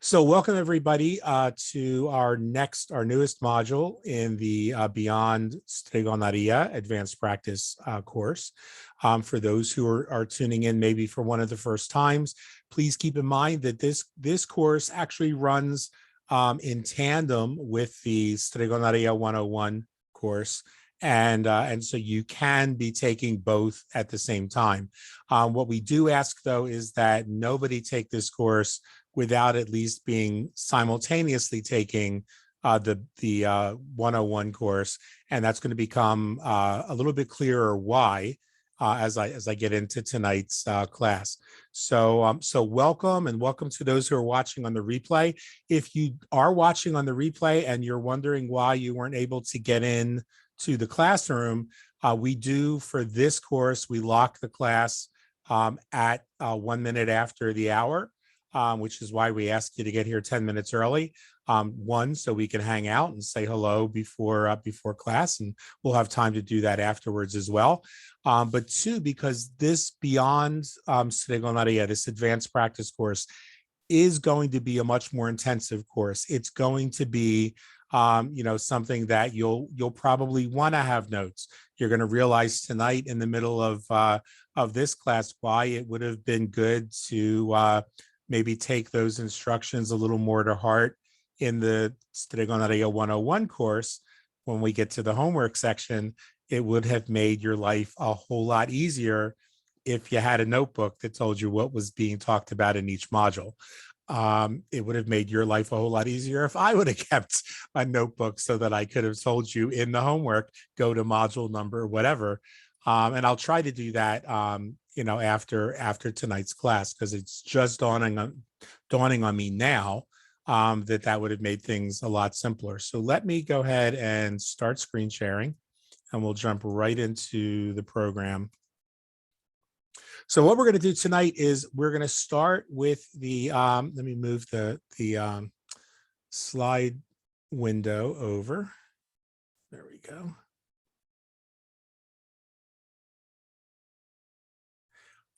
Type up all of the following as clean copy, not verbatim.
So welcome everybody to our newest module in the Beyond Stregoneria Advanced Practice course. For those who are tuning in maybe for one of the first times, please keep in mind that this course actually runs in tandem with the Stregoneria 101 course. And so you can be taking both at the same time. What we do ask though is that nobody take this course without at least being simultaneously taking the 101 course, and that's going to become a little bit clearer why as I get into tonight's class. So welcome, and welcome to those who are watching on the replay. If you are watching on the replay and you're wondering why you weren't able to get in to the classroom, we do, for this course, we lock the class at 1 minute after the hour. Which is why we ask you to get here 10 minutes early. One, so we can hang out and say hello before class, and we'll have time to do that afterwards as well. But two, because this Beyond Stregoneria, this advanced practice course, is going to be a much more intensive course. It's going to be something that you'll probably want to have notes. You're going to realize tonight in the middle of this class why it would have been good to maybe take those instructions a little more to heart in the Stregoneria 101 course. When we get to the homework section, it would have made your life a whole lot easier if you had a notebook that told you what was being talked about in each module. It would have made your life a whole lot easier if I would have kept a notebook so that I could have told you in the homework, go to module number, whatever. And I'll try to do that after tonight's class, because it's just dawning on me now that would have made things a lot simpler. So let me go ahead and start screen sharing, and we'll jump right into the program. So what we're going to do tonight is we're going to start with the let me move the slide window over. There we go.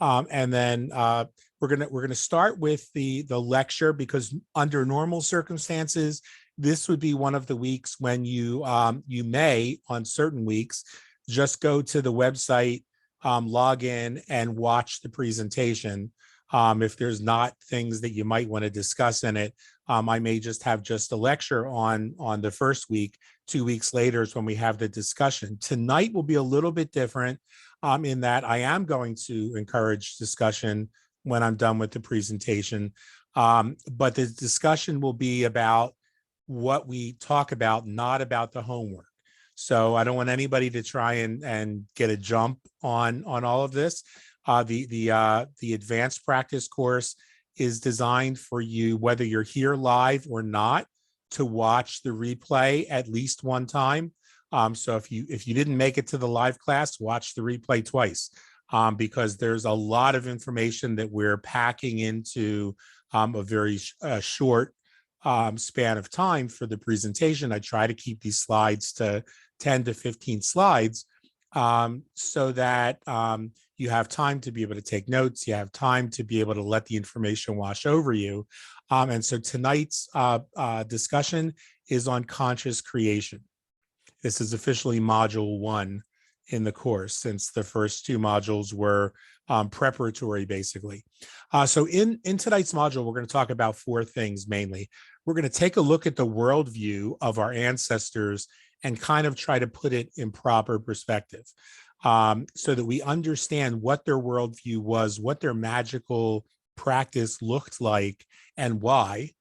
And then we're gonna start with the lecture, because under normal circumstances, this would be one of the weeks when you may, on certain weeks, just go to the website, log in, and watch the presentation. If there's not things that you might want to discuss in it, I may just have a lecture on the first week. 2 weeks later is when we have the discussion. Tonight will be a little bit different. In that I am going to encourage discussion when I'm done with the presentation. But the discussion will be about what we talk about, not about the homework. So I don't want anybody to try and get a jump on all of this. The advanced practice course is designed for you, whether you're here live or not, to watch the replay at least one time. So if you didn't make it to the live class, watch the replay twice, because there's a lot of information that we're packing into a very short span of time for the presentation. I try to keep these slides to 10 to 15 slides so that you have time to be able to take notes. You have time to be able to let the information wash over you. And so tonight's discussion is on conscious creation. This is officially module 1 in the course, since the first 2 modules were preparatory, basically. So in tonight's module, we're going to talk about 4 things mainly. We're going to take a look at the worldview of our ancestors and kind of try to put it in proper perspective, so that we understand what their worldview was, what their magical practice looked like, and why.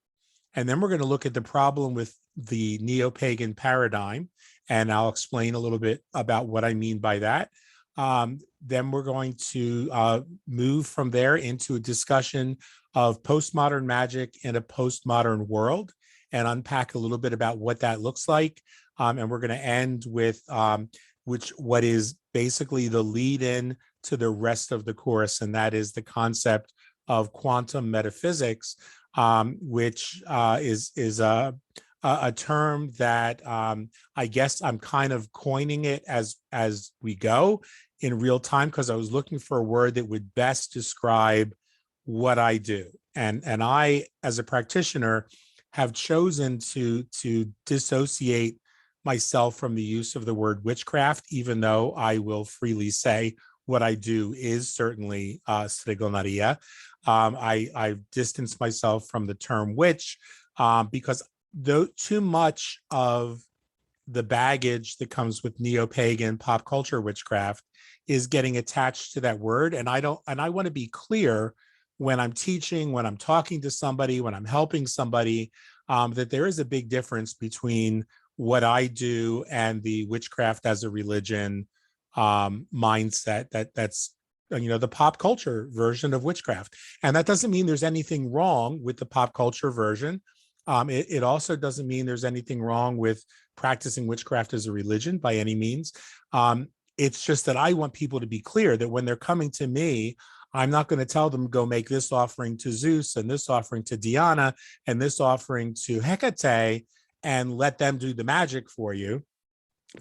And then we're going to look at the problem with the neo-pagan paradigm, and I'll explain a little bit about what I mean by that. Then we're going to move from there into a discussion of postmodern magic in a postmodern world, and unpack a little bit about what that looks like. And we're going to end with what is basically the lead in to the rest of the course, and that is the concept of quantum metaphysics, which is a term that I guess I'm kind of coining it as we go in real time, because I was looking for a word that would best describe what I do. And I, as a practitioner, have chosen to dissociate myself from the use of the word witchcraft, even though I will freely say what I do is certainly Stregoneria. I've distanced myself from the term witch because though too much of the baggage that comes with neo-pagan pop culture witchcraft is getting attached to that word. And I want to be clear when I'm teaching, when I'm talking to somebody, when I'm helping somebody, that there is a big difference between what I do and the witchcraft as a religion mindset that's the pop culture version of witchcraft. And that doesn't mean there's anything wrong with the pop culture version. It also doesn't mean there's anything wrong with practicing witchcraft as a religion by any means. It's just that I want people to be clear that when they're coming to me, I'm not going to tell them go make this offering to Zeus and this offering to Diana and this offering to Hecate and let them do the magic for you,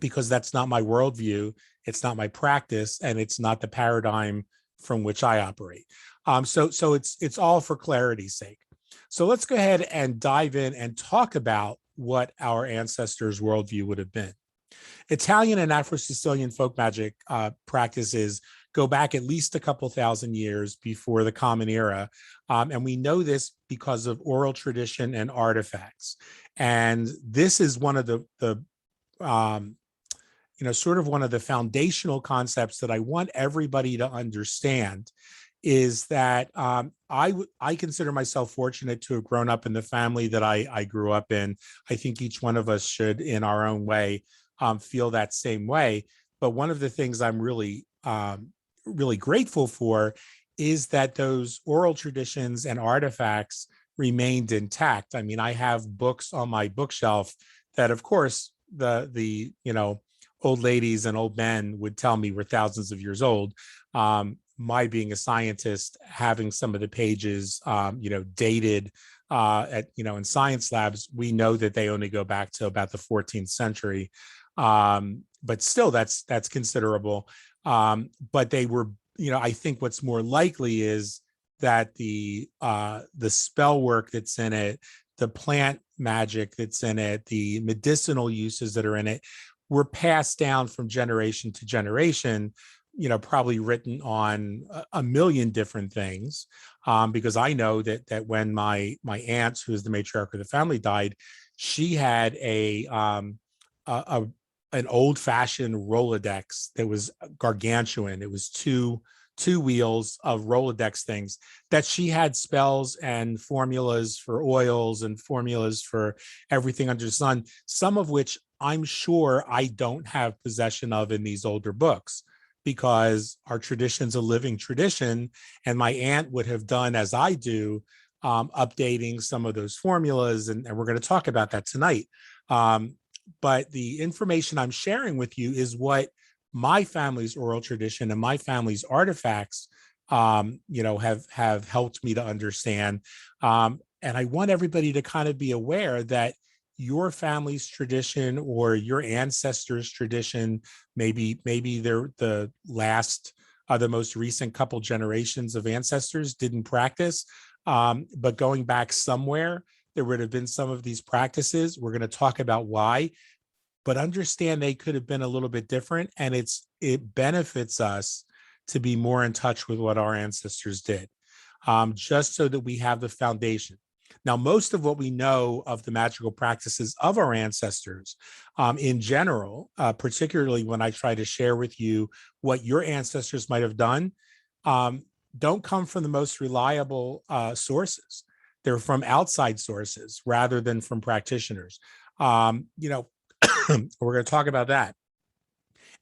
because that's not my worldview. It's not my practice, and it's not the paradigm from which I operate. So it's all for clarity's sake. So let's go ahead and dive in and talk about what our ancestors' worldview would have been. Italian and Afro-Sicilian folk magic practices go back at least a couple thousand years before the Common Era. And we know this because of oral tradition and artifacts. And this is one of the sort of one of the foundational concepts that I want everybody to understand is that I consider myself fortunate to have grown up in the family that I grew up in. I think each one of us should, in our own way, feel that same way. But one of the things I'm really grateful for is that those oral traditions and artifacts remained intact. I mean, I have books on my bookshelf that, of course, the old ladies and old men would tell me were thousands of years old. My being a scientist, having some of the pages, dated in science labs, we know that they only go back to about the 14th century. But still, that's considerable. But they were, I think what's more likely is that the spell work that's in it, the plant magic that's in it, the medicinal uses that are in it, were passed down from generation to generation, probably written on a million different things. Because I know that when my aunt, who is the matriarch of the family, died, she had an old-fashioned Rolodex that was gargantuan. It was two wheels of Rolodex things that she had spells and formulas for oils and formulas for everything under the sun, some of which I'm sure I don't have possession of in these older books, because our tradition's a living tradition, and my aunt would have done as I do, updating some of those formulas, and we're going to talk about that tonight. But the information I'm sharing with you is what my family's oral tradition and my family's artifacts, have helped me to understand. And I want everybody to kind of be aware that your family's tradition or your ancestors' tradition, maybe they're the most recent couple generations of ancestors didn't practice, but going back somewhere, there would have been some of these practices. We're going to talk about why, but understand they could have been a little bit different, and it benefits us to be more in touch with what our ancestors did, just so that we have the foundation. Now, most of what we know of the magical practices of our ancestors in general, particularly when I try to share with you what your ancestors might have done, don't come from the most reliable sources. They're from outside sources rather than from practitioners. We're going to talk about that.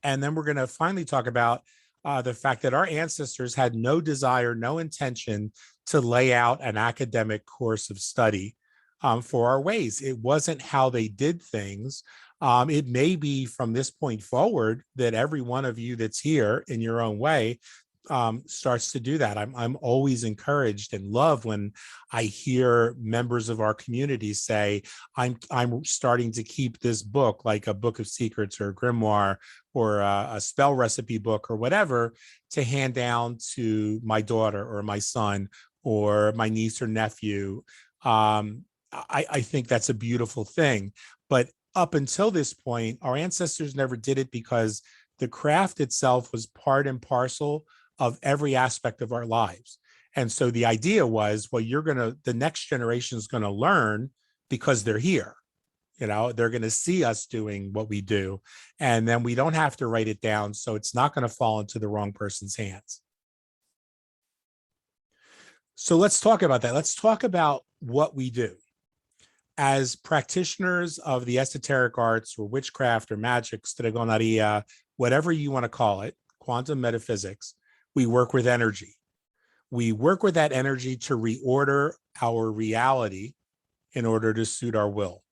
And then we're going to finally talk about the fact that our ancestors had no desire, no intention to lay out an academic course of study for our ways. It wasn't how they did things. It may be from this point forward that every one of you that's here in your own way starts to do that. I'm always encouraged and love when I hear members of our community say, I'm starting to keep this book, like a book of secrets or a grimoire or a spell recipe book or whatever, to hand down to my daughter or my son or my niece or nephew. I think that's a beautiful thing. But up until this point, our ancestors never did it because the craft itself was part and parcel of every aspect of our lives. And so the idea was, well, the next generation is going to learn because they're here. They're going to see us doing what we do, and then we don't have to write it down. So it's not going to fall into the wrong person's hands. So let's talk about that. Let's talk about what we do. As practitioners of the esoteric arts or witchcraft or magic, Stregoneria, whatever you want to call it, quantum metaphysics, we work with energy. We work with that energy to reorder our reality in order to suit our will.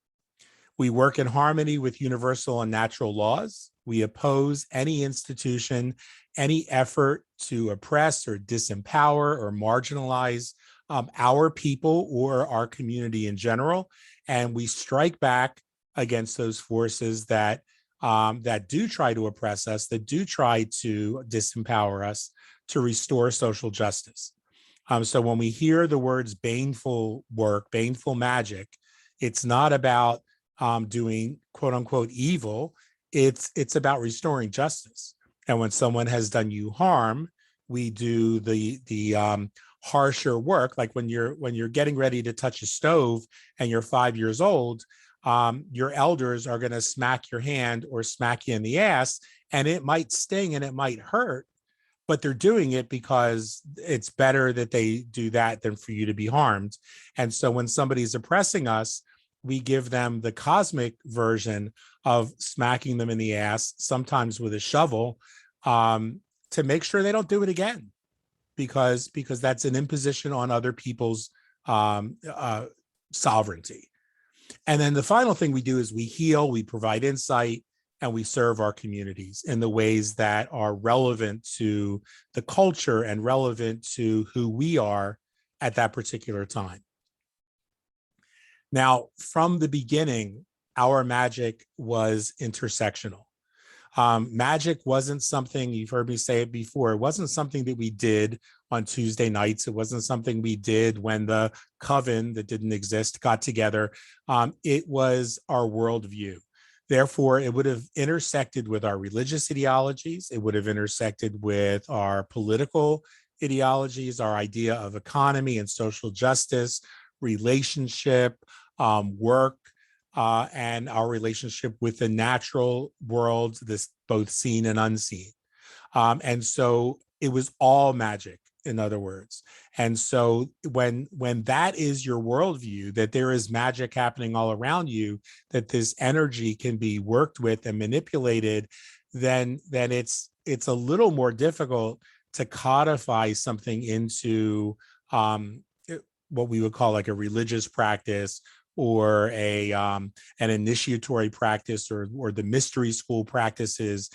We work in harmony with universal and natural laws. We oppose any institution, any effort to oppress or disempower or marginalize our people or our community in general. And we strike back against those forces that do try to oppress us, that do try to disempower us, to restore social justice. So when we hear the words baneful work, baneful magic, it's not about doing quote unquote evil. It's about restoring justice. And when someone has done you harm, we do the harsher work. Like when you're getting ready to touch a stove and you're 5 years old, your elders are going to smack your hand or smack you in the ass, and it might sting and it might hurt, but they're doing it because it's better that they do that than for you to be harmed. And so when somebody's oppressing us, we give them the cosmic version of smacking them in the ass, sometimes with a shovel, to make sure they don't do it again, because that's an imposition on other people's sovereignty. And then the final thing we do is we heal, we provide insight, and we serve our communities in the ways that are relevant to the culture and relevant to who we are at that particular time. Now, from the beginning, our magic was intersectional. Magic wasn't something, you've heard me say it before, it wasn't something that we did on Tuesday nights. It wasn't something we did when the coven that didn't exist got together. It was our worldview. Therefore, it would have intersected with our religious ideologies. It would have intersected with our political ideologies, our idea of economy and social justice, relationship, work, and our relationship with the natural world, this both seen and unseen. And so it was all magic, in other words. And so when that is your worldview, that there is magic happening all around you, that this energy can be worked with and manipulated, then it's a little more difficult to codify something into what we would call like a religious practice, or an initiatory practice, or the mystery school practices,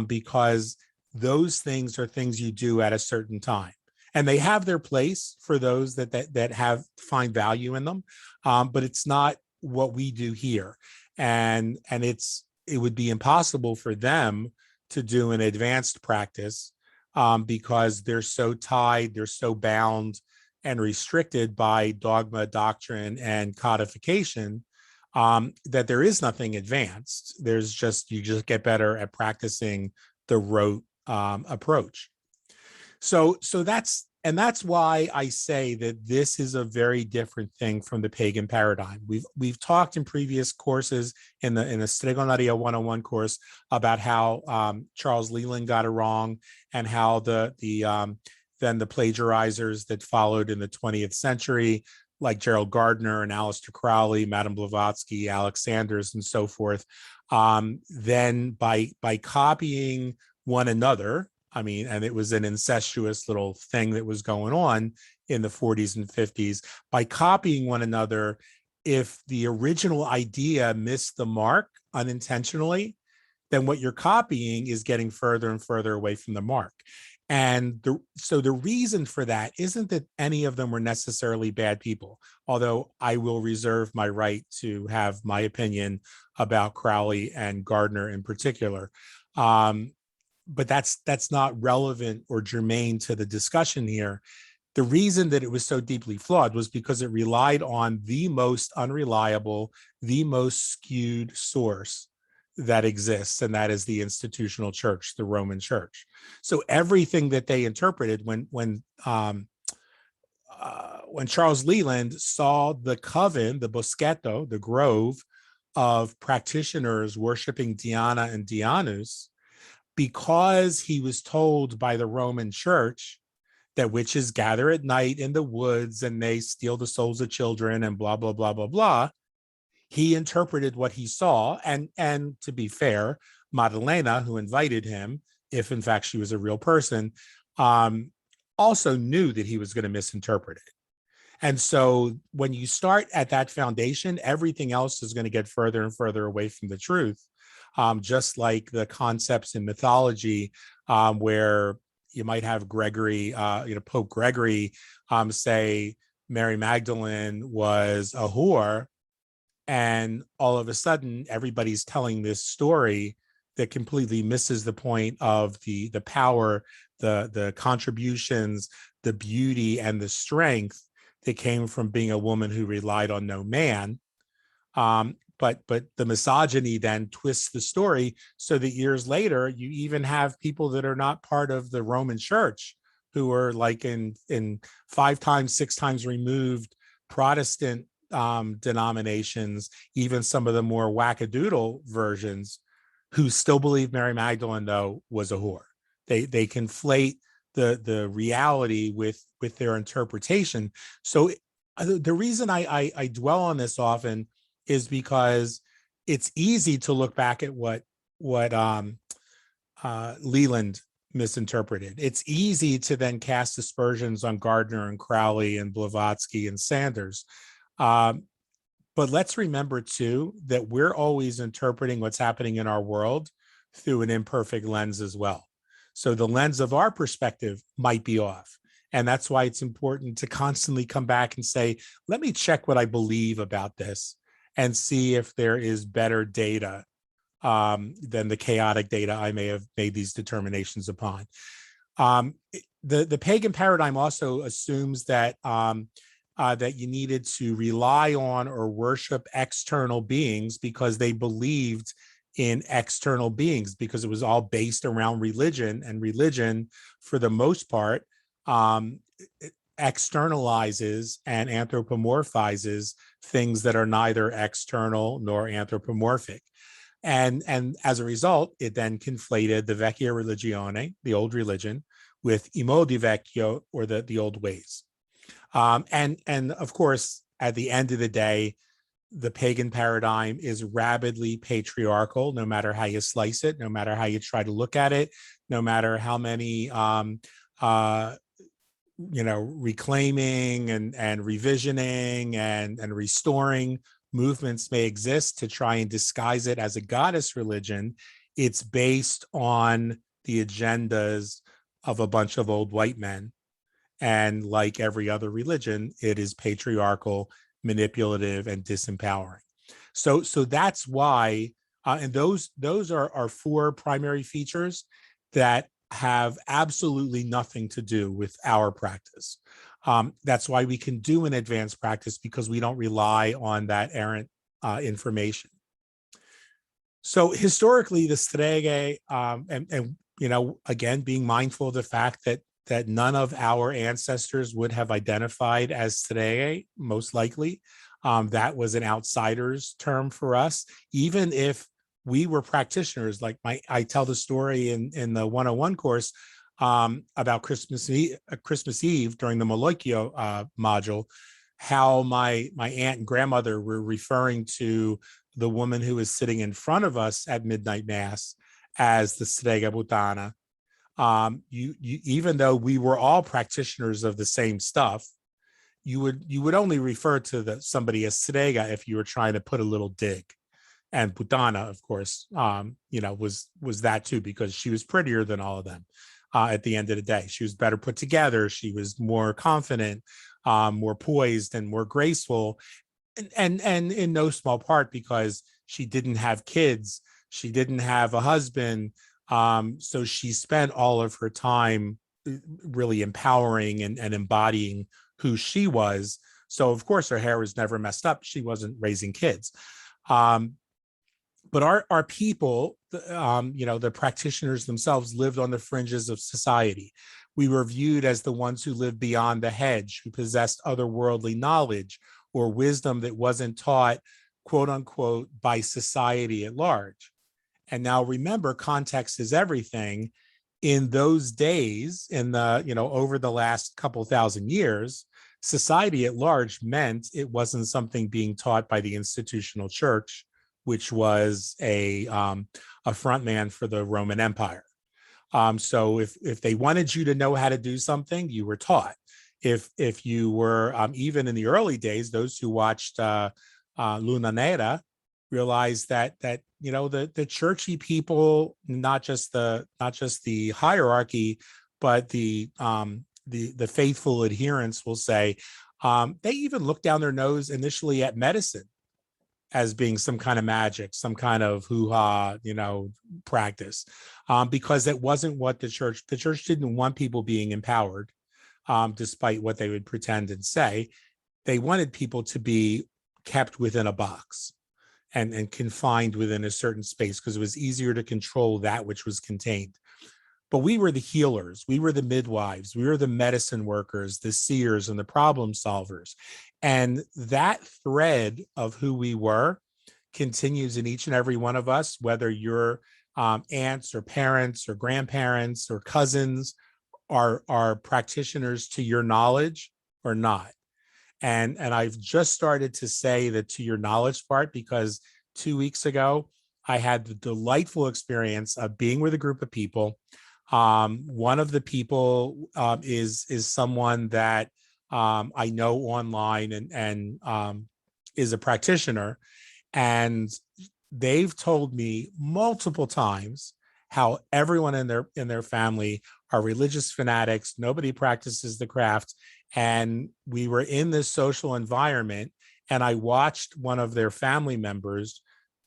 because those things are things you do at a certain time, and they have their place for those that find value in them, but it's not what we do here, and it would be impossible for them to do an advanced practice, because they're so tied, they're so bound and restricted by dogma, doctrine, and codification, that there is nothing advanced. You just get better at practicing the rote approach. So that's why I say that this is a very different thing from the pagan paradigm. We've talked in previous courses in the Stregoneria 101 course about how Charles Leland got it wrong, and how then the plagiarizers that followed in the 20th century, like Gerald Gardner and Aleister Crowley, Madame Blavatsky, Alex Sanders, and so forth, then by copying one another, and it was an incestuous little thing that was going on in the 40s and 50s, by copying one another, if the original idea missed the mark unintentionally, then what you're copying is getting further and further away from the mark. And so the reason for that isn't that any of them were necessarily bad people, although I will reserve my right to have my opinion about Crowley and Gardner in particular. But that's not relevant or germane to the discussion here. The reason that it was so deeply flawed was because it relied on the most unreliable, the most skewed source that exists, and that is the institutional church, the Roman Church. So everything that they interpreted when Charles Leland saw the coven, the boschetto, the grove of practitioners worshiping Diana and Dianus, because he was told by the Roman Church that witches gather at night in the woods and they steal the souls of children and blah, blah, blah, blah, blah, he interpreted what he saw. And to be fair, Maddalena, who invited him, if in fact she was a real person, also knew that he was going to misinterpret it. And so when you start at that foundation, everything else is going to get further and further away from the truth. Just like the concepts in mythology, where you might have Gregory, Pope Gregory, say Mary Magdalene was a whore, and all of a sudden everybody's telling this story that completely misses the point of the power, the contributions, the beauty, and the strength that came from being a woman who relied on no man. But the misogyny then twists the story so that years later, you even have people that are not part of the Roman Church who are like in 5 times, 6 times removed Protestant denominations, even some of the more wackadoodle versions, who still believe Mary Magdalene, though, was a whore. They conflate the reality with their interpretation. So the reason I dwell on this often is because it's easy to look back at what Leland misinterpreted. It's easy to then cast aspersions on Gardner and Crowley and Blavatsky and Sanders. But let's remember, too, that we're always interpreting what's happening in our world through an imperfect lens as well. So the lens of our perspective might be off. And that's why it's important to constantly come back and say, let me check what I believe about this and see if there is better data than the chaotic data I may have made these determinations upon. The pagan paradigm also assumes that that you needed to rely on or worship external beings because they believed in external beings, because it was all based around religion, and religion, for the most part, externalizes and anthropomorphizes things that are neither external nor anthropomorphic. And as a result, it then conflated the Vecchia Religione, the old religion, with I modi vecchio, or the old ways. And of course, at the end of the day, the pagan paradigm is rabidly patriarchal, no matter how you slice it, no matter how you try to look at it, no matter how many reclaiming and revisioning and restoring movements may exist to try and disguise it as a goddess religion. It's based on the agendas of a bunch of old white men. And like every other religion, it is patriarchal, manipulative, and disempowering. So that's why, and those are 4 primary features that have absolutely nothing to do with our practice. That's why we can do an advanced practice, because we don't rely on that errant information. So historically, the Streghe, and again, being mindful of the fact that none of our ancestors would have identified as Streghe, most likely. That was an outsider's term for us, even if we were practitioners. Like I tell the story in the 101 course about Christmas Eve during the Molochio module, how my aunt and grandmother were referring to the woman who was sitting in front of us at midnight mass as the Strega Butana. You even though we were all practitioners of the same stuff, you would only refer to somebody as Strega if you were trying to put a little dig. And Putana, of course, was that too, because she was prettier than all of them. At the end of the day, she was better put together. She was more confident, more poised, and more graceful, and in no small part because she didn't have kids, she didn't have a husband. So she spent all of her time really empowering and embodying who she was. So of course her hair was never messed up. She wasn't raising kids. Um, but our people, the practitioners themselves lived on the fringes of society. We were viewed as the ones who lived beyond the hedge, who possessed otherworldly knowledge or wisdom that wasn't taught, quote unquote, by society at large. And now remember, context is everything. In those days, over the last couple thousand years, society at large meant it wasn't something being taught by the institutional church, which was a front man for the Roman Empire. So if they wanted you to know how to do something, you were taught. If you were even in the early days, those who watched Luna Negra realized that the churchy people, not just the hierarchy, but the faithful adherents will say they even look down their nose initially at medicine as being some kind of magic, some kind of hoo-ha, practice, because it wasn't what the church didn't want people being empowered, despite what they would pretend and say. They wanted people to be kept within a box and confined within a certain space because it was easier to control that which was contained. But we were the healers, we were the midwives, we were the medicine workers, the seers, and the problem solvers. And that thread of who we were continues in each and every one of us, whether you're aunts or parents or grandparents or cousins are practitioners to your knowledge or not. And I've just started to say that to your knowledge part, because 2 weeks ago, I had the delightful experience of being with a group of people. One of the people is someone that I know online and is a practitioner. And they've told me multiple times how everyone in their family are religious fanatics. Nobody practices the craft. And we were in this social environment, and I watched one of their family members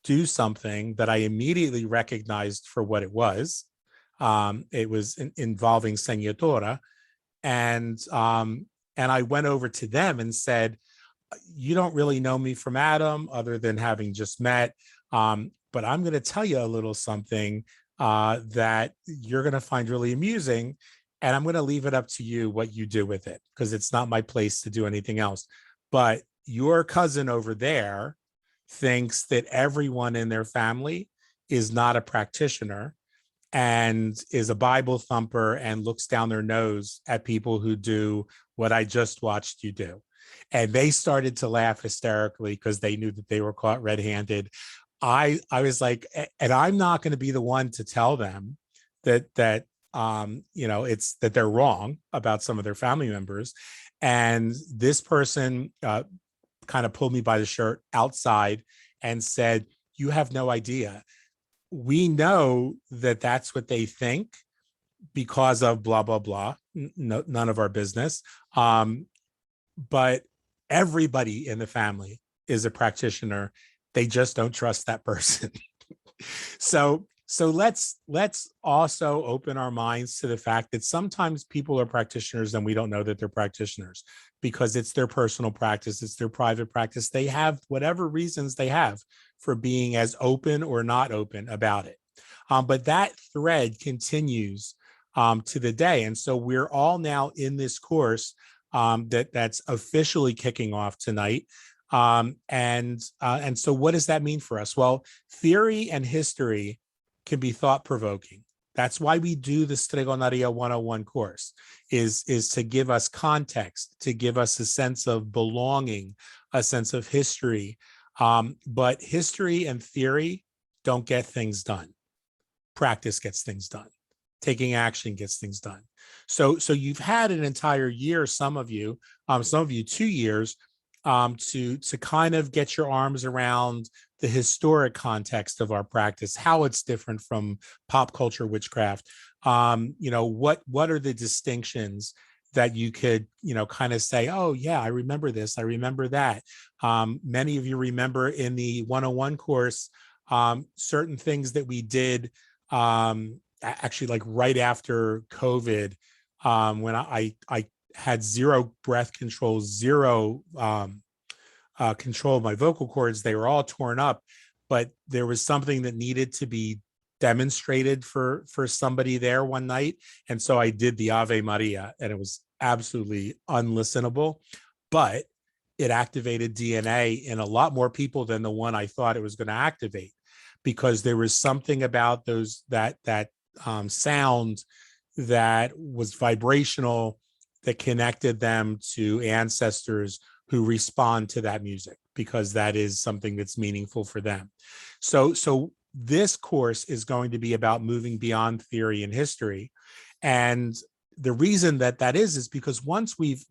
do something that I immediately recognized for what it was. It was involving Señora. And I went over to them and said, you don't really know me from Adam other than having just met. But I'm going to tell you a little something that you're going to find really amusing. And I'm going to leave it up to you what you do with it, because it's not my place to do anything else. But your cousin over there thinks that everyone in their family is not a practitioner and is a Bible thumper and looks down their nose at people who do what I just watched you do. And they started to laugh hysterically because they knew that they were caught red-handed. I was like, and I'm not going to be the one to tell them that it's that they're wrong about some of their family members. And this person kind of pulled me by the shirt outside and said, you have no idea. We know that that's what they think because of blah, blah, blah. No, none of our business. But everybody in the family is a practitioner. They just don't trust that person. So let's also open our minds to the fact that sometimes people are practitioners and we don't know that they're practitioners because it's their personal practice, it's their private practice. They have whatever reasons they have for being as open or not open about it. But that thread continues to the day. And so we're all now in this course that's officially kicking off tonight. And so what does that mean for us? Well, theory and history can be thought-provoking. That's why we do the Stregoneria 101 course, is to give us context, to give us a sense of belonging, a sense of history. But history and theory don't get things done. Practice gets things done. Taking action gets things done. So you've had an entire year, some of you 2 years, to kind of get your arms around the historic context of our practice, how it's different from pop culture witchcraft. What are the distinctions that you could, kind of say, oh yeah, I remember this, I remember that. Many of you remember in the 101 course, certain things that we did actually like right after COVID, when I had zero breath control, zero control of my vocal cords. They were all torn up, but there was something that needed to be demonstrated for somebody there one night, and so I did the Ave Maria, and it was absolutely unlistenable, but it activated DNA in a lot more people than the one I thought it was going to activate, because there was something about those that sound that was vibrational, that connected them to ancestors who respond to that music, because that is something that's meaningful for them. So this course is going to be about moving beyond theory and history. And the reason that is because once we've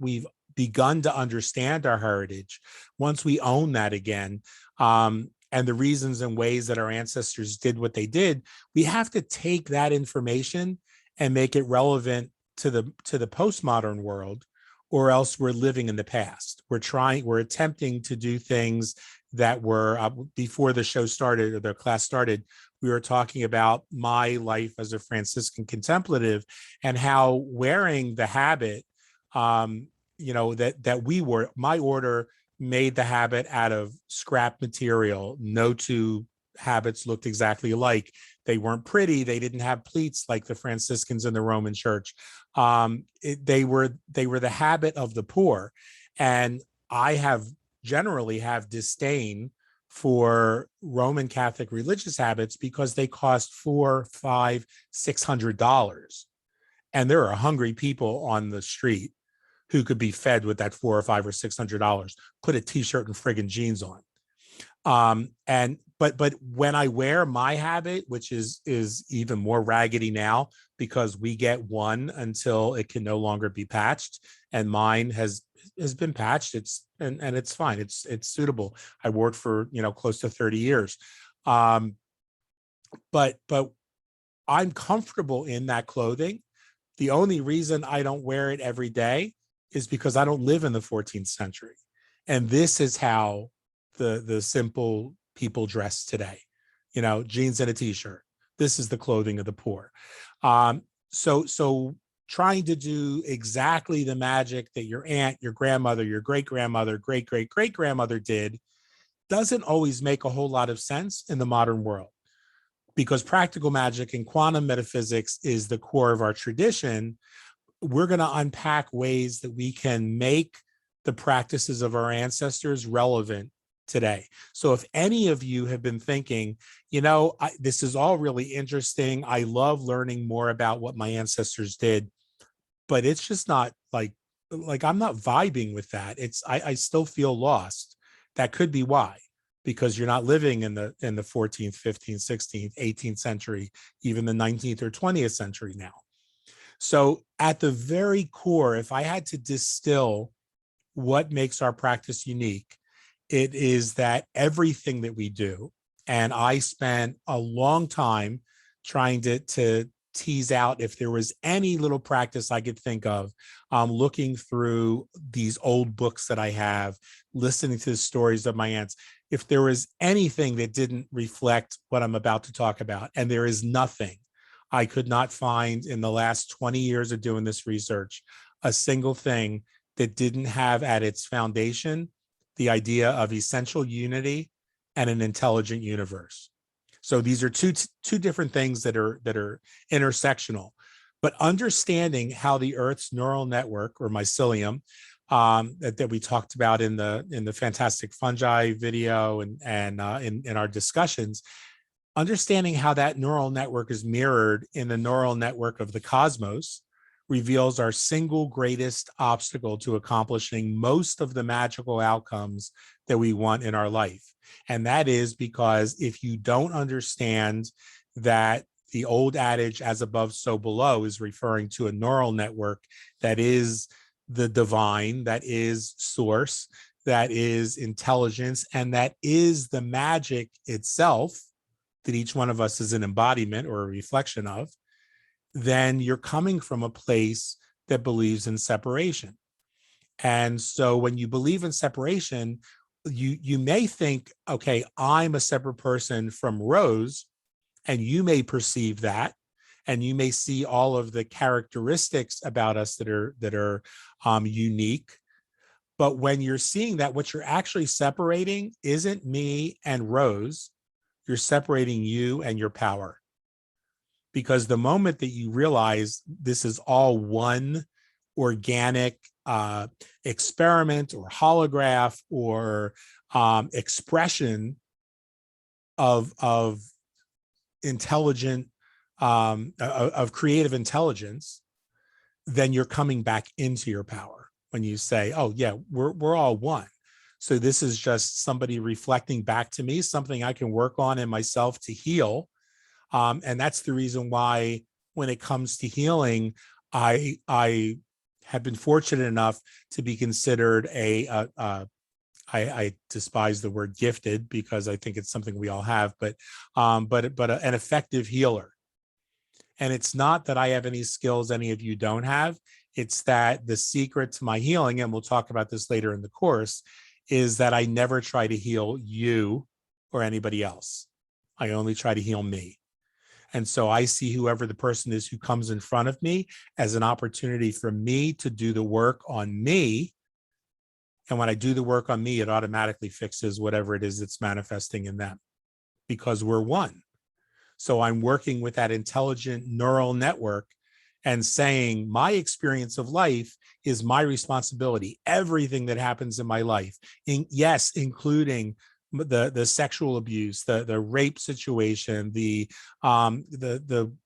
begun to understand our heritage, once we own that again, and the reasons and ways that our ancestors did what they did, we have to take that information and make it relevant to the postmodern world, or else we're living in the past. We're attempting to do things that were, before the show started or the class started, we were talking about my life as a Franciscan contemplative, and how wearing the habit, that we were, my order made the habit out of scrap material. No two habits looked exactly alike. They weren't pretty. They didn't have pleats like the Franciscans in the Roman Church. They were the habit of the poor, and I generally have disdain for Roman Catholic religious habits because they cost $400, $500, $600, and there are hungry people on the street who could be fed with that $400 or $500 or $600. Put a t-shirt and friggin' jeans on. But when I wear my habit, which is even more raggedy now because we get one until it can no longer be patched, and mine has been patched. And it's fine. It's suitable. I wore it for close to 30 years. But I'm comfortable in that clothing. The only reason I don't wear it every day is because I don't live in the 14th century, and this is how the simple people dress today, jeans and a t-shirt. This is the clothing of the poor. So trying to do exactly the magic that your aunt, your grandmother, your great-grandmother, great-great-great-grandmother did doesn't always make a whole lot of sense in the modern world, because practical magic and quantum metaphysics is the core of our tradition. We're going to unpack ways that we can make the practices of our ancestors relevant today. So if any of you have been thinking, this is all really interesting, I love learning more about what my ancestors did, but it's just not like I'm not vibing with that. I still feel lost. That could be why, because you're not living in the 14th, 15th, 16th, 18th century, even the 19th or 20th century now. So at the very core, if I had to distill what makes our practice unique, it is that everything that we do, and I spent a long time trying to tease out if there was any little practice I could think of, looking through these old books that I have, listening to the stories of my aunts, if there was anything that didn't reflect what I'm about to talk about, and there is nothing. I could not find in the last 20 years of doing this research a single thing that didn't have at its foundation the idea of essential unity and an intelligent universe. So these are two different things that are intersectional. But understanding how the Earth's neural network, or mycelium, that we talked about in the fantastic fungi video and in our discussions, understanding how that neural network is mirrored in the neural network of the cosmos reveals our single greatest obstacle to accomplishing most of the magical outcomes that we want in our life. And that is because if you don't understand that the old adage, as above, so below, is referring to a neural network that is the divine, that is source, that is intelligence, and that is the magic itself, that each one of us is an embodiment or a reflection of, then you're coming from a place that believes in separation. And so when you believe in separation, you may think, okay, I'm a separate person from Rose, and you may perceive that. and you may see all of the characteristics about us that are unique. But when you're seeing that, what you're actually separating isn't me and Rose. You're separating you and your power. Because the moment that you realize this is all one organic experiment or holograph or expression of intelligent, of creative intelligence, then you're coming back into your power when you say, oh yeah, we're all one. So this is just somebody reflecting back to me, something I can work on in myself to heal. And that's the reason why when it comes to healing, I have been fortunate enough to be considered I despise the word gifted because I think it's something we all have, but an effective healer. And it's not that I have any skills any of you don't have. It's that the secret to my healing, and we'll talk about this later in the course, is that I never try to heal you or anybody else. I only try to heal me. And so I see whoever the person is who comes in front of me as an opportunity for me to do the work on me. And when I do the work on me, it automatically fixes whatever it is that's manifesting in them, because we're one. So I'm working with that intelligent neural network and saying my experience of life is my responsibility. Everything that happens in my life, yes, including the sexual abuse, the rape situation, the making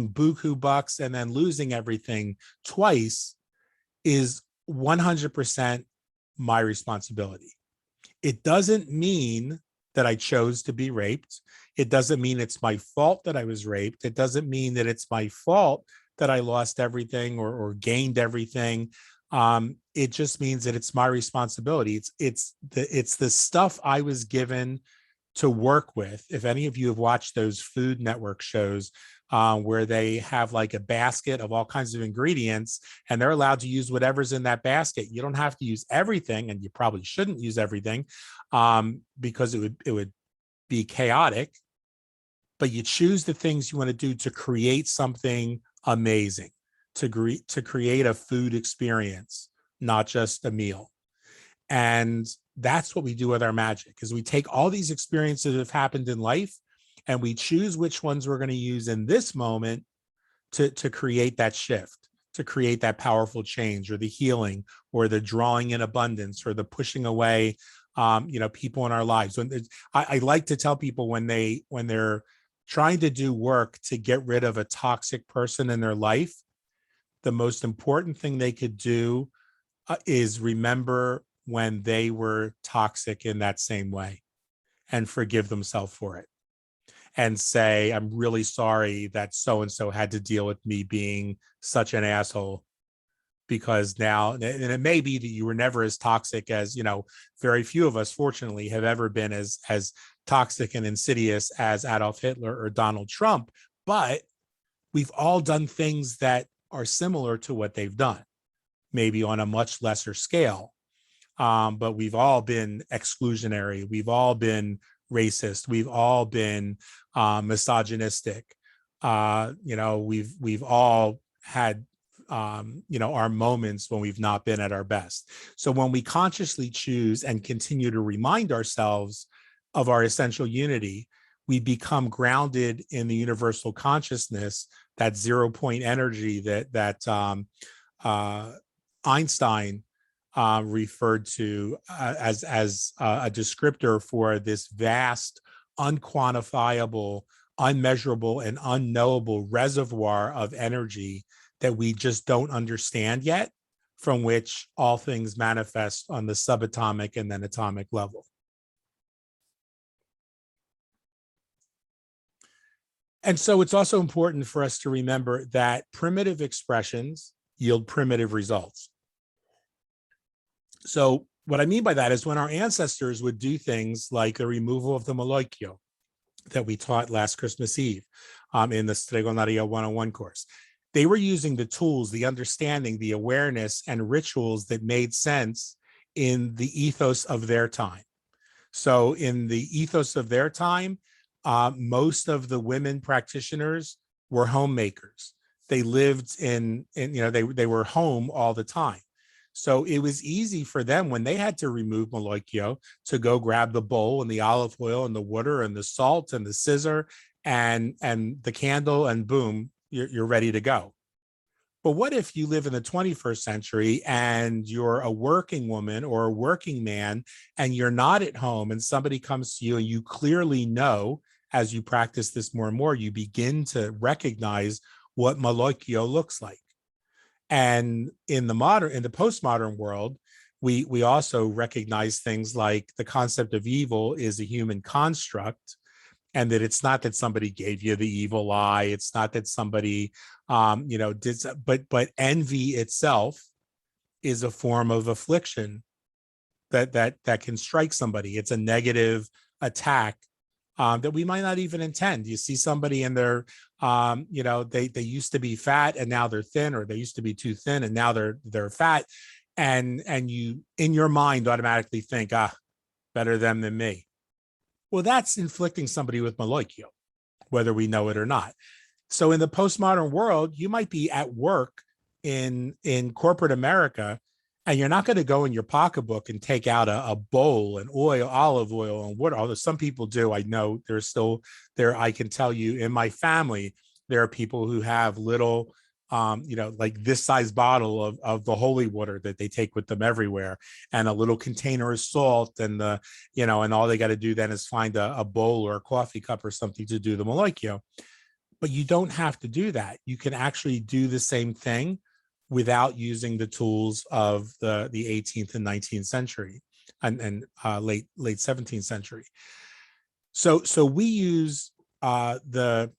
buku bucks and then losing everything twice, is 100% my responsibility. It doesn't mean that I chose to be raped. It doesn't mean it's my fault that I was raped. It doesn't mean that it's my fault that I lost everything or gained everything. It just means that it's my responsibility. It's the stuff I was given to work with. If any of you have watched those Food Network shows where they have like a basket of all kinds of ingredients and they're allowed to use whatever's in that basket. You don't have to use everything, and you probably shouldn't use everything because it would be chaotic. But you choose the things you want to do to create something amazing, to create a food experience, not just a meal. And that's what we do with our magic, is we take all these experiences that have happened in life and we choose which ones we're going to use in this moment to create that shift, to create that powerful change, or the healing, or the drawing in abundance, or the pushing away people in our lives. I like to tell people when they're trying to do work to get rid of a toxic person in their life, the most important thing they could do is remember when they were toxic in that same way and forgive themselves for it and say, I'm really sorry that so-and-so had to deal with me being such an asshole, because now, and it may be that you were never as toxic as, very few of us, fortunately, have ever been as toxic and insidious as Adolf Hitler or Donald Trump, but we've all done things that are similar to what they've done, maybe on a much lesser scale. But we've all been exclusionary. We've all been racist. We've all been misogynistic. We've all had our moments when we've not been at our best. So when we consciously choose and continue to remind ourselves of our essential unity, we become grounded in the universal consciousness, that 0-point energy that Einstein referred to as a descriptor for this vast, unquantifiable, unmeasurable, and unknowable reservoir of energy that we just don't understand yet, from which all things manifest on the subatomic and then atomic level. And so it's also important for us to remember that primitive expressions yield primitive results. So what I mean by that is when our ancestors would do things like the removal of the Maloikyo that we taught last Christmas Eve in the Stregoneria 101 course, they were using the tools, the understanding, the awareness, and rituals that made sense in the ethos of their time. So in the ethos of their time, most of the women practitioners were homemakers. They lived they were home all the time. So it was easy for them when they had to remove Maloikyo to go grab the bowl and the olive oil and the water and the salt and the scissor and the candle, and boom, you're ready to go. But what if you live in the 21st century and you're a working woman or a working man and you're not at home, and somebody comes to you and you clearly know, as you practice this more and more, you begin to recognize what Maloikyo looks like. And in the postmodern world, we also recognize things like the concept of evil is a human construct, and that it's not that somebody gave you the evil eye. It's not that somebody, did, but envy itself is a form of affliction that can strike somebody. It's a negative attack that we might not even intend. You see somebody in their, they used to be fat and now they're thin, or they used to be too thin and now they're fat, and you in your mind automatically think, better them than me. Well, that's inflicting somebody with Maloikyo, whether we know it or not. So in the postmodern world, you might be at work in corporate America, and you're not going to go in your pocketbook and take out a bowl and olive oil and water. Although some people do. I know there's still there. I can tell you in my family, there are people who have little, like this size bottle of the holy water that they take with them everywhere, and a little container of salt, and and all they got to do then is find a bowl or a coffee cup or something to do the Maloikyo. But you don't have to do that. You can actually do the same thing without using the tools of the 18th and 19th century and late 17th century. So we use the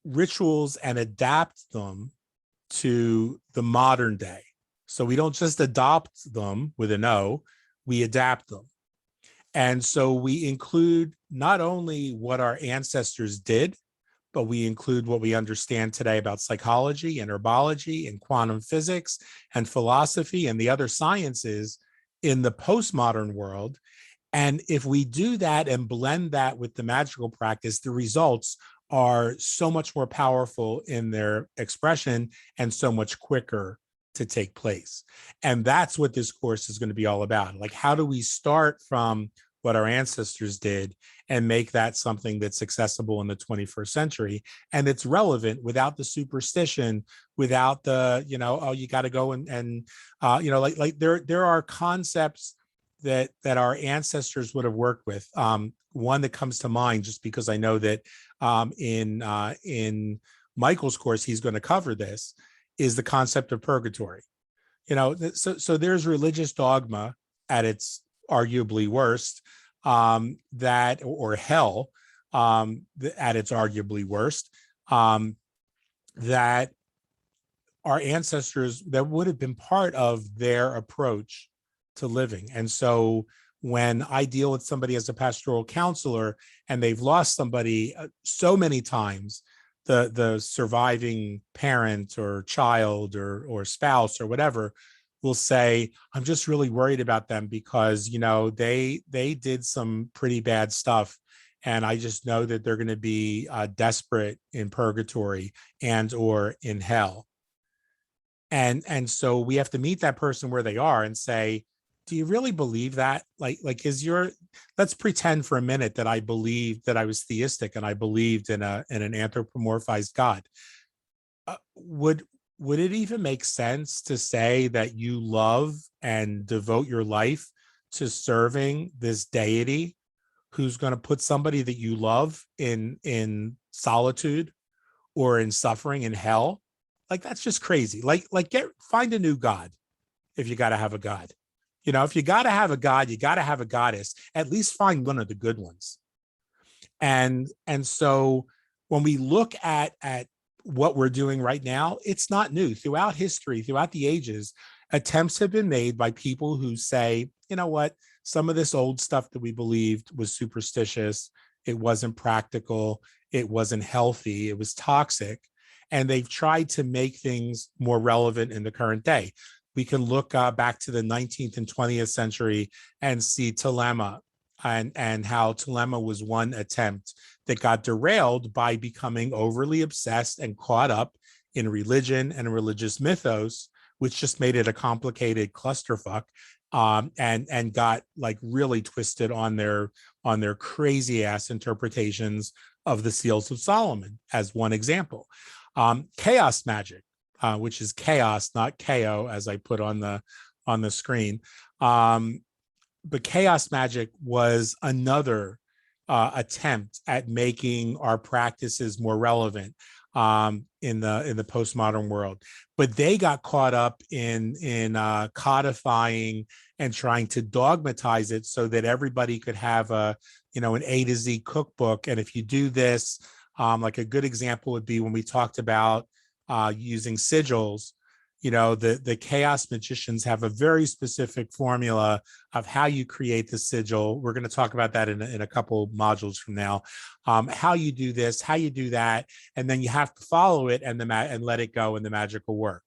rituals and adapt them to the modern day. So we don't just adopt them with an O, we adapt them. And so we include not only what our ancestors did, but we include what we understand today about psychology and herbology and quantum physics and philosophy and the other sciences in the postmodern world. And if we do that and blend that with the magical practice, the results are so much more powerful in their expression and so much quicker to take place. And that's what this course is going to be all about. Like, how do we start from what our ancestors did and make that something that's accessible in the 21st century, and it's relevant without the superstition, without the, you got to go and like there are concepts that our ancestors would have worked with. One that comes to mind, just because I know that in Michael's course, he's going to cover this, is the concept of purgatory. So there's religious dogma at its arguably worst, that, or hell, at its arguably worst, that our ancestors, that would have been part of their approach to living. And so when I deal with somebody as a pastoral counselor and they've lost somebody so many times, the surviving parent or child or spouse or whatever will say, I'm just really worried about them because, they did some pretty bad stuff. And I just know that they're going to be desperate in purgatory and or in hell. And so we have to meet that person where they are and say, do you really believe that? Let's pretend for a minute that I believed that I was theistic and I believed in an anthropomorphized God. Would it even make sense to say that you love and devote your life to serving this deity who's going to put somebody that you love in solitude or in suffering in hell? Like, that's just crazy. Find a new God if you got to have a God. If you got to have a God, you got to have a goddess. At least find one of the good ones. And so when we look at what we're doing right now, it's not new. Throughout history, throughout the ages, attempts have been made by people who say, you know what, some of this old stuff that we believed was superstitious, it wasn't practical, it wasn't healthy, it was toxic. And they've tried to make things more relevant in the current day. We can look back to the 19th and 20th century and see Telema, and how Telema was one attempt that got derailed by becoming overly obsessed and caught up in religion and religious mythos, which just made it a complicated clusterfuck, and got like really twisted on their crazy ass interpretations of the Seals of Solomon as one example. Chaos magic, which is chaos, not KO, as I put on the screen. But chaos magic was another attempt at making our practices more relevant in the postmodern world. But they got caught up in codifying and trying to dogmatize it so that everybody could have an A to Z cookbook. And if you do this, like a good example would be when we talked about using sigils. The chaos magicians have a very specific formula of how you create the sigil. We're going to talk about that in a couple modules from now. How you do this, how you do that, and then you have to follow it and let it go, and the magic will work.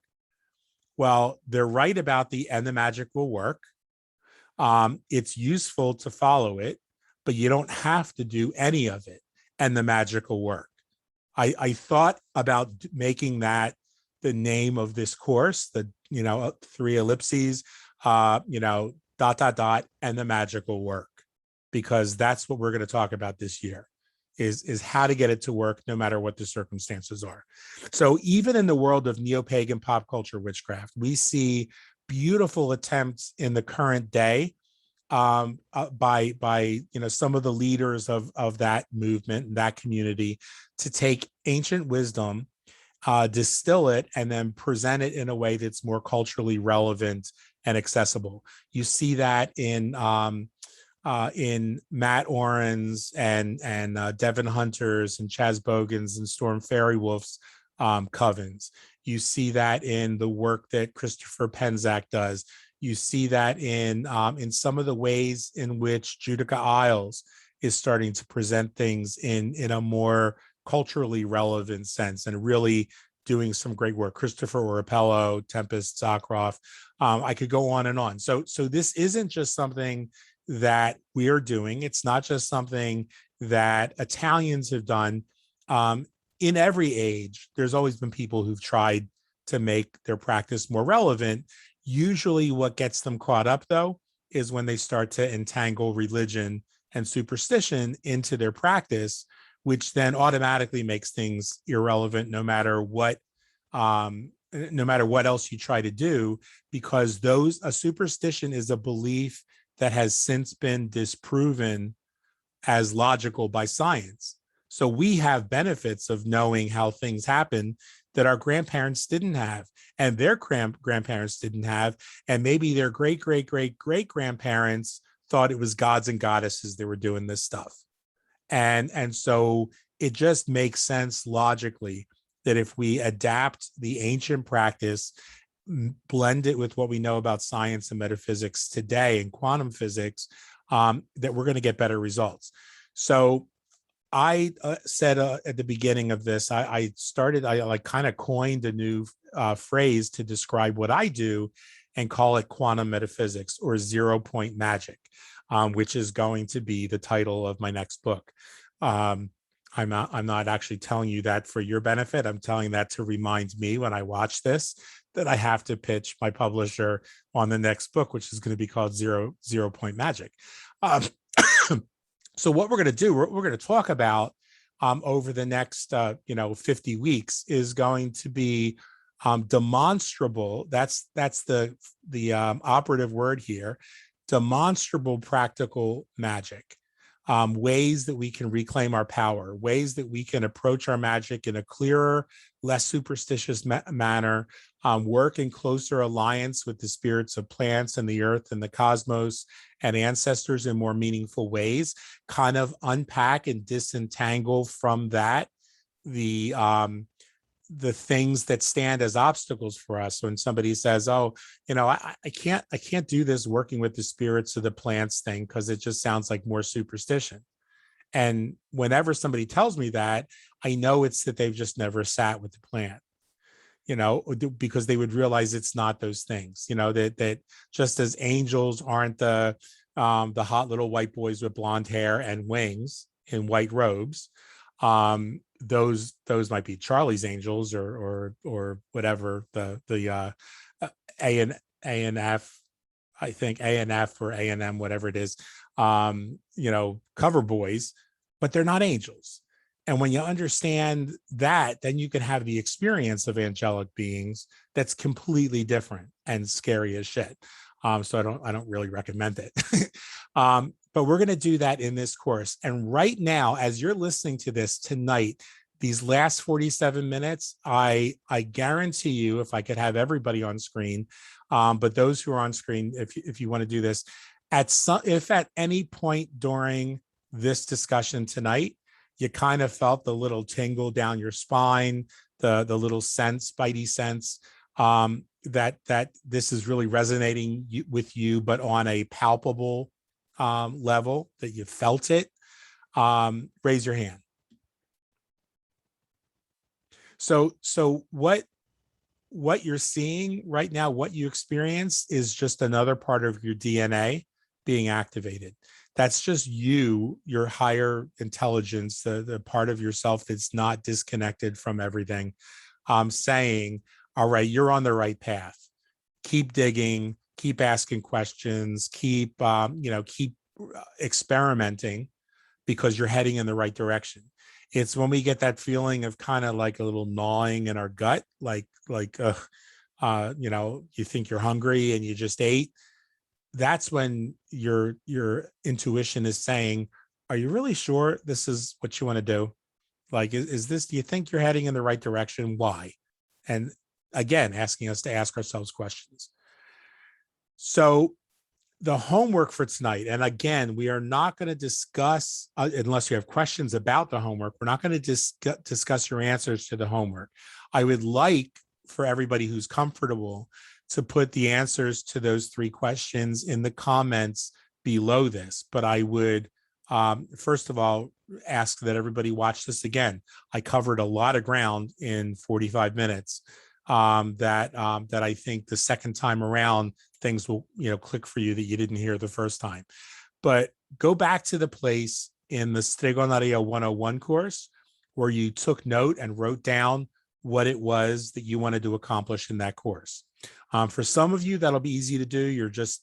Well, they're right about and the magic will work. It's useful to follow it, but you don't have to do any of it, and the magic will work. I thought about making that the name of this course, the 3 ellipses, dot, and the magic will work, because that's what we're going to talk about this year is how to get it to work no matter what the circumstances are. So even in the world of neo-pagan pop culture witchcraft, we see beautiful attempts in the current day by some of the leaders of that movement and that community to take ancient wisdom, distill it, and then present it in a way that's more culturally relevant and accessible. You see that in Matt Oren's and Devin Hunter's and Chaz Bogan's and Storm Fairy Wolf's covens. You see that in the work that Christopher Penczak does. You see that in some of the ways in which Judica Isles is starting to present things in a more culturally relevant sense and really doing some great work. Christopher Orapello, Tempest Zakroff. I could go on and on. So this isn't just something that we're doing. It's not just something that Italians have done. In every age, there's always been people who've tried to make their practice more relevant. Usually what gets them caught up, though, is when they start to entangle religion and superstition into their practice, which then automatically makes things irrelevant no matter what else you try to do, because a superstition is a belief that has since been disproven as logical by science. So we have benefits of knowing how things happen that our grandparents didn't have, and their grandparents didn't have, and maybe their great-great-great-great-grandparents thought it was gods and goddesses that were doing this stuff. And so it just makes sense logically that if we adapt the ancient practice, blend it with what we know about science and metaphysics today and quantum physics, that we're going to get better results. So I said at the beginning of this, I kind of coined a new phrase to describe what I do and call it quantum metaphysics, or 0 point magic, which is going to be the title of my next book. I'm not actually telling you that for your benefit. I'm telling that to remind me when I watch this that I have to pitch my publisher on the next book, which is going to be called 0 Point Magic. So what we're going to do, we're going to talk about over the next 50 weeks is going to be demonstrable. That's the operative word here. Demonstrable practical magic. Ways that we can reclaim our power, ways that we can approach our magic in a clearer, less superstitious manner, work in closer alliance with the spirits of plants and the earth and the cosmos and ancestors in more meaningful ways, kind of unpack and disentangle from that the things that stand as obstacles for us. When somebody says, oh, I can't do this working with the spirits of the plants thing because it just sounds like more superstition. And whenever somebody tells me that, I know it's that they've just never sat with the plant. because they would realize it's not those things, that just as angels aren't the hot little white boys with blonde hair and wings in white robes, those might be Charlie's Angels or whatever the A and F, I think A and F or A and M, whatever it is, cover boys, but they're not angels. And when you understand that, then you can have the experience of angelic beings that's completely different and scary as shit. So I don't really recommend it. But we're going to do that in this course. And right now, as you're listening to this tonight, these last 47 minutes, I guarantee you, if I could have everybody on screen, but those who are on screen, if you want to do this, if at any point during this discussion tonight, you kind of felt the little tingle down your spine, the little sense, spidey sense, that this is really resonating with you, but on a palpable level, that you felt it, raise your hand. So what you're seeing right now, what you experience, is just another part of your DNA being activated. That's just your higher intelligence, the part of yourself that's not disconnected from everything, saying, all right, you're on the right path. Keep digging, keep asking questions, keep experimenting, because you're heading in the right direction. It's when we get that feeling of kind of like a little gnawing in our gut, like you think you're hungry and you just ate. That's when your intuition is saying, are you really sure this is what you want to do? Like, is this, do you think you're heading in the right direction? Why? And again, asking us to ask ourselves questions. So the homework for tonight, and again, we are not going to discuss, unless you have questions about the homework, we're not going to discuss your answers to the homework. I would like for everybody who's comfortable to put the answers to those 3 questions in the comments below this. But I would, first of all, ask that everybody watch this again. I covered a lot of ground in 45 minutes that I think the second time around, things will, click for you that you didn't hear the first time. But go back to the place in the Stregoneria 101 course where you took note and wrote down what it was that you wanted to accomplish in that course. For some of you, that'll be easy to do. You're just,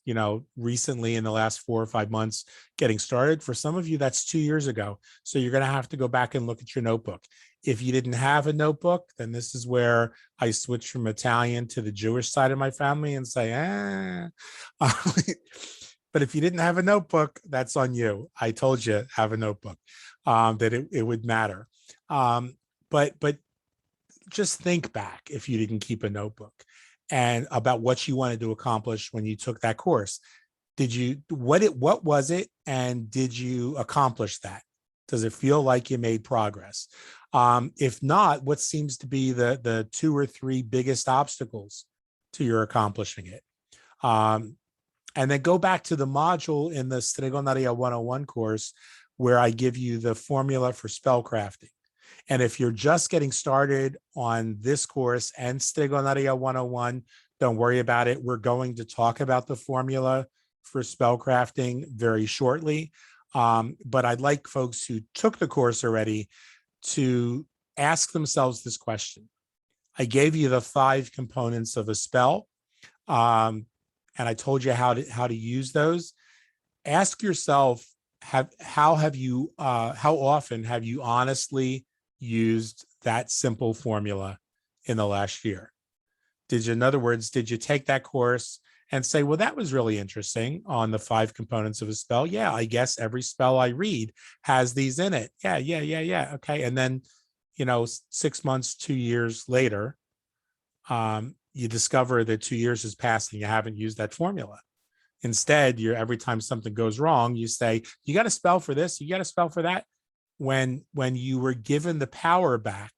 recently in the last 4 or 5 months getting started. For some of you, that's 2 years ago. So you're going to have to go back and look at your notebook. If you didn't have a notebook, then this is where I switch from Italian to the Jewish side of my family and say, But if you didn't have a notebook, that's on you. I told you, have a notebook, that it would matter. But just think back, if you didn't keep a notebook, and about what you wanted to accomplish when you took that course. What was it, and did you accomplish that? Does it feel like you made progress? If not, what seems to be the 2 or 3 biggest obstacles to your accomplishing it? And then go back to the module in the Stregoneria 101 course where I give you the formula for spell crafting. And if you're just getting started on this course and Stregoneria 101, don't worry about it. We're going to talk about the formula for spellcrafting very shortly. But I'd like folks who took the course already to ask themselves this question. I gave you the 5 components of a spell, and I told you how to use those. Ask yourself, how often have you honestly used that simple formula in the last year? In other words, did you take that course and say, well, that was really interesting on the 5 components of a spell? Yeah, I guess every spell I read has these in it. Yeah. Okay. And then, 6 months, 2 years later, you discover that 2 years has passed and you haven't used that formula. Instead, every time something goes wrong, you say, you got a spell for this, you got a spell for that. When you were given the power back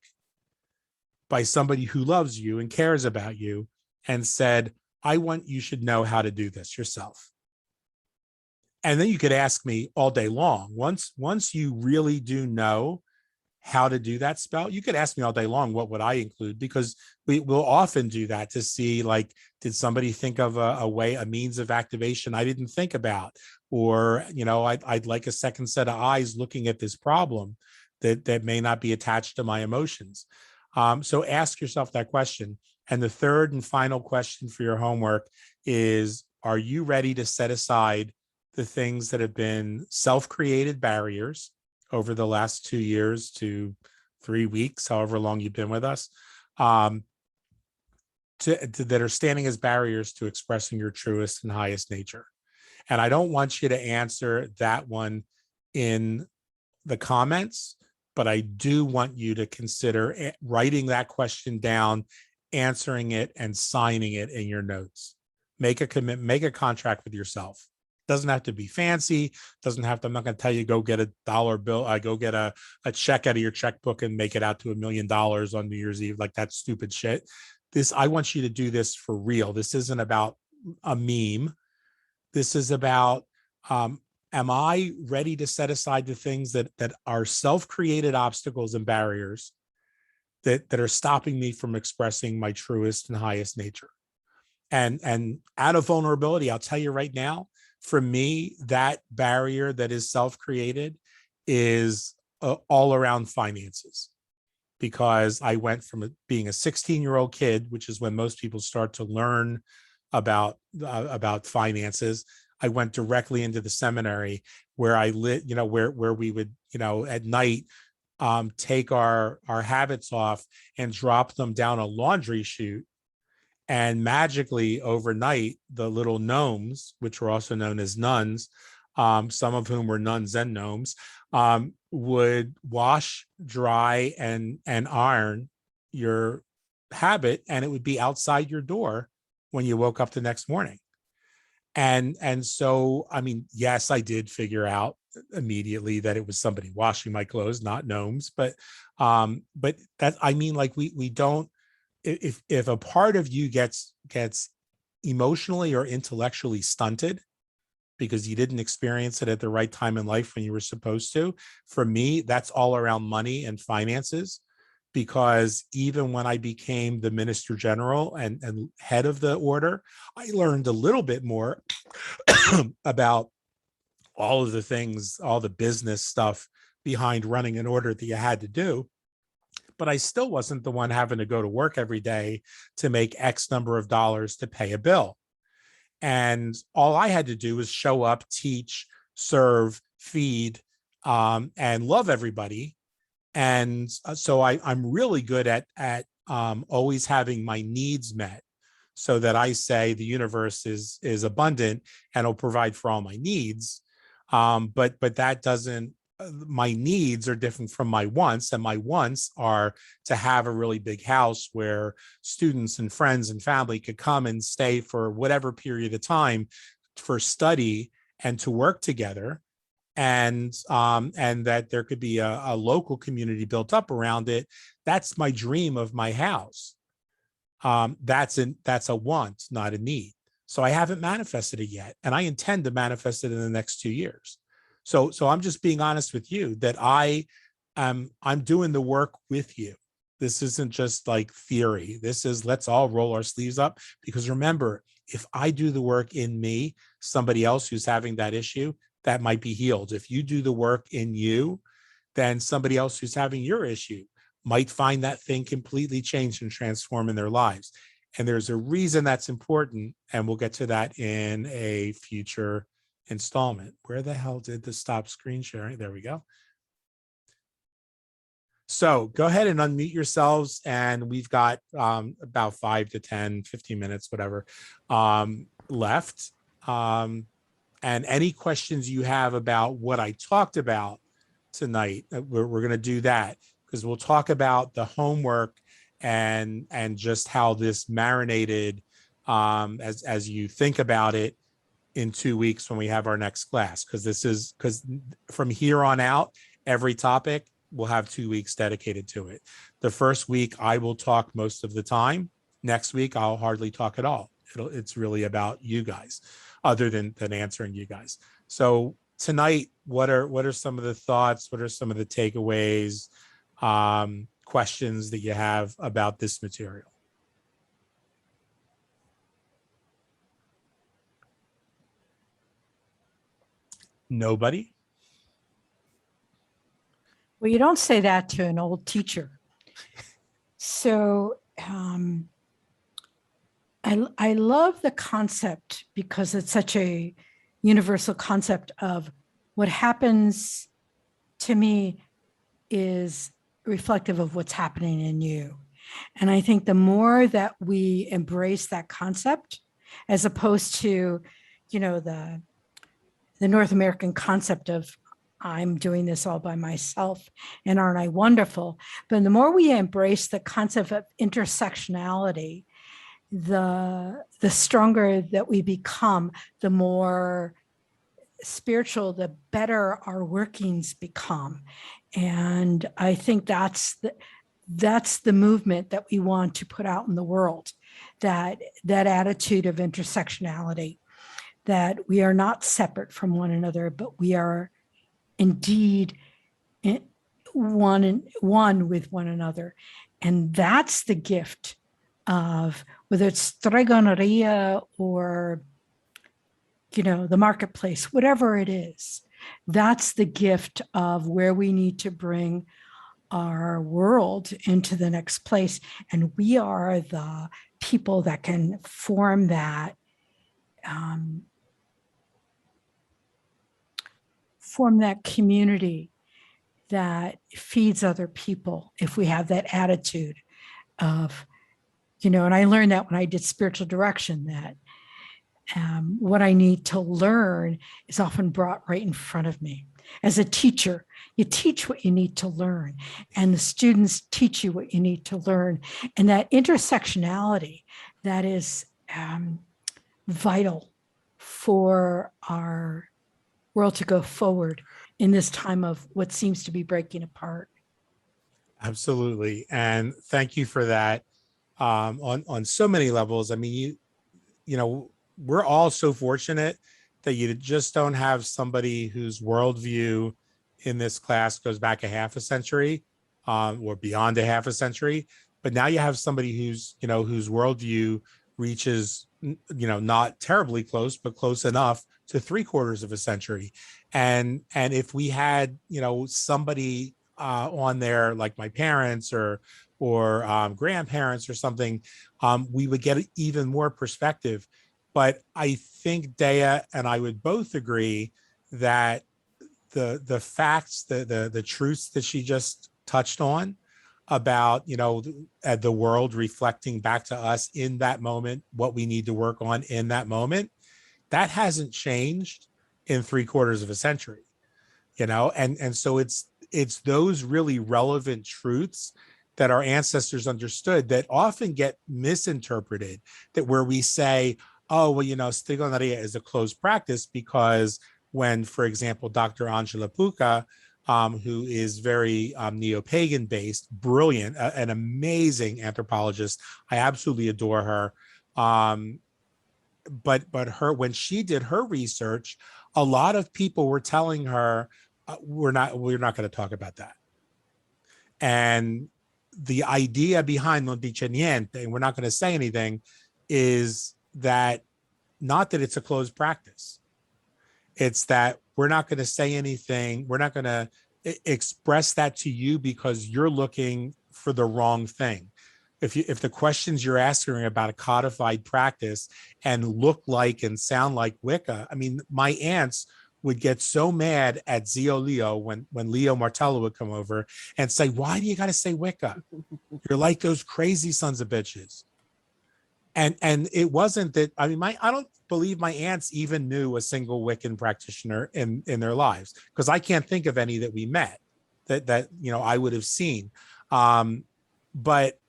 by somebody who loves you and cares about you and said, you should know how to do this yourself. And then you could ask me all day long. Once you really do know how to do that spell, you could ask me all day long, what would I include? Because we will often do that to see, like, did somebody think of a means of activation I didn't think about? Or, I'd like a second set of eyes looking at this problem that may not be attached to my emotions. So ask yourself that question. And the third and final question for your homework is, are you ready to set aside the things that have been self-created barriers over the last 2 years to 3 weeks, however long you've been with us, that are standing as barriers to expressing your truest and highest nature? And I don't want you to answer that one in the comments, but I do want you to consider writing that question down, answering it, and signing it in your notes. Make a commitment, make a contract with yourself. Doesn't have to be fancy. Doesn't have to, I'm not going to tell you, go get a dollar bill. Go get a check out of your checkbook and make it out to $1 million on New Year's Eve. Like, that's stupid shit. I want you to do this for real. This isn't about a meme. This is about, am I ready to set aside the things that are self-created obstacles and barriers that are stopping me from expressing my truest and highest nature? And out of vulnerability, I'll tell you right now, for me, that barrier that is self-created is all around finances, because I went from being a 16-year-old kid, which is when most people start to learn about finances. I went directly into the seminary, where I lit, where we would, at night, take our habits off and drop them down a laundry chute. And magically overnight, the little gnomes, which were also known as nuns, some of whom were nuns and gnomes, would wash, dry, and iron your habit, and it would be outside your door when you woke up the next morning. And so, I mean, yes, I did figure out immediately that it was somebody washing my clothes, not gnomes. But that, I mean, like, we don't. If a part of you gets emotionally or intellectually stunted because you didn't experience it at the right time in life when you were supposed to, for me, that's all around money and finances. Because even when I became the minister general and head of the order, I learned a little bit more about all of the things, all the business stuff behind running an order that you had to do. But I still wasn't the one having to go to work every day to make X number of dollars to pay a bill. And all I had to do was show up, teach, serve, feed, and love everybody. And so I'm really good at always having my needs met, so that I say the universe is abundant and will provide for all my needs. But that doesn't, my needs are different from my wants, and my wants are to have a really big house where students and friends and family could come and stay for whatever period of time for study and to work together, and that there could be a local community built up around it. That's my dream of my house. That's a want, not a need. So I haven't manifested it yet, and I intend to manifest it in the next 2 years. So I'm just being honest with you that I'm doing the work with you. This isn't just like theory. This is, let's all roll our sleeves up, because remember, if I do the work in me, somebody else who's having that issue, that might be healed. If you do the work in you, then somebody else who's having your issue might find that thing completely changed and transform in their lives. And there's a reason that's important, and we'll get to that in a future installment. Where the hell did the stop screen sharing? There we go. So go ahead and unmute yourselves, and we've got about 5 to 10, 15 minutes, whatever, left. And any questions you have about what I talked about tonight, we're going to do that, because we'll talk about the homework and just how this marinated as you think about it in 2 weeks when we have our next class. Because from here on out, every topic will have 2 weeks dedicated to it. The first week I will talk most of the time. Next week I'll hardly talk at all. It's really about you guys, other than answering you guys. So tonight, what are some of the thoughts? What are some of the takeaways? questions that you have about this material. Nobody? Well, you don't say that to an old teacher. So I love the concept because it's such a universal concept of what happens to me is reflective of what's happening in you. And I think the more that we embrace that concept, as opposed to, you know, the North American concept of I'm doing this all by myself and aren't I wonderful? But the more we embrace the concept of intersectionality, the stronger that we become, the more spiritual, the better our workings become. And I think that's the movement that we want to put out in the world, that attitude of intersectionality, that we are not separate from one another, but we are indeed one with one another. And that's the gift of, whether it's Stregoneria or, you know, the marketplace, whatever it is, that's the gift of where we need to bring our world into the next place. And we are the people that can form that community that feeds other people if we have that attitude of, you know, and I learned that when I did spiritual direction, that what I need to learn is often brought right in front of me. As a teacher, you teach what you need to learn, and the students teach you what you need to learn. And that intersectionality, that is vital for our world to go forward in this time of what seems to be breaking apart. Absolutely. And thank you for that on so many levels. I mean, you know, we're all so fortunate that you just don't have somebody whose worldview in this class goes back a half a century or beyond a half a century. But now you have somebody who's, you know, whose worldview reaches, you know, not terribly close, but close enough to 3/4 of a century. And if we had, you know, somebody on there like my parents or grandparents or something, we would get even more perspective. But I think Dea and I would both agree that the facts, the truths that she just touched on about, you know, the world reflecting back to us in that moment, what we need to work on in that moment, that hasn't changed in 3/4 of a century, you know, and so it's those really relevant truths that our ancestors understood that often get misinterpreted, that where we say, oh, well, you know, Stregoneria is a closed practice because when, for example, Dr. Angela Puca, who is very neo-pagan based, brilliant, an amazing anthropologist. I absolutely adore her. But her, when she did her research, a lot of people were telling her, we're not going to talk about that. And the idea behind non dice niente, and we're not going to say anything, is that not that it's a closed practice. It's that we're not going to say anything. We're not going to express that to you because you're looking for the wrong thing. If the questions you're asking about a codified practice and look like and sound like Wicca, I mean, my aunts would get so mad at Zio Leo when Leo Martello would come over and say, why do you got to say Wicca? You're like those crazy sons of bitches. And it wasn't that, I mean, I don't believe my aunts even knew a single Wiccan practitioner in their lives, because I can't think of any that we met that you know, I would have seen. But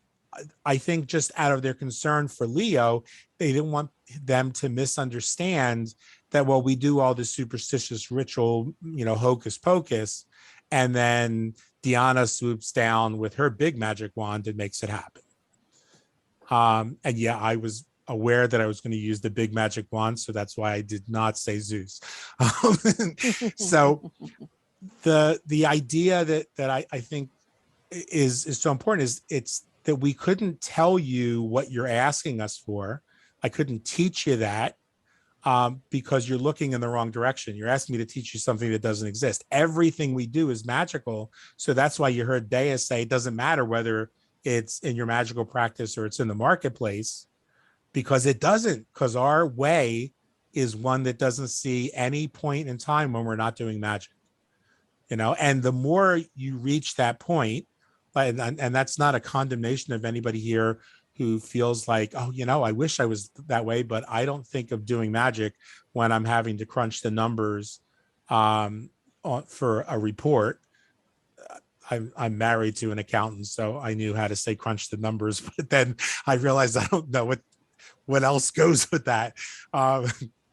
I think just out of their concern for Leo, they didn't want them to misunderstand that, well, we do all this superstitious ritual, you know, hocus pocus, and then Diana swoops down with her big magic wand and makes it happen. And yeah, I was aware that I was going to use the big magic wand, so that's why I did not say Zeus. So the idea that I think is so important is it's that we couldn't tell you what you're asking us for. I couldn't teach you that because you're looking in the wrong direction. You're asking me to teach you something that doesn't exist. Everything we do is magical. So that's why you heard Dea say it doesn't matter whether it's in your magical practice or it's in the marketplace, because it doesn't, because our way is one that doesn't see any point in time when we're not doing magic. And the more you reach that point, and that's not a condemnation of anybody here who feels like, oh, I wish I was that way, but I don't think of doing magic when I'm having to crunch the numbers for a report. I'm married to an accountant, so I knew how to say crunch the numbers, but then I realized I don't know what else goes with that.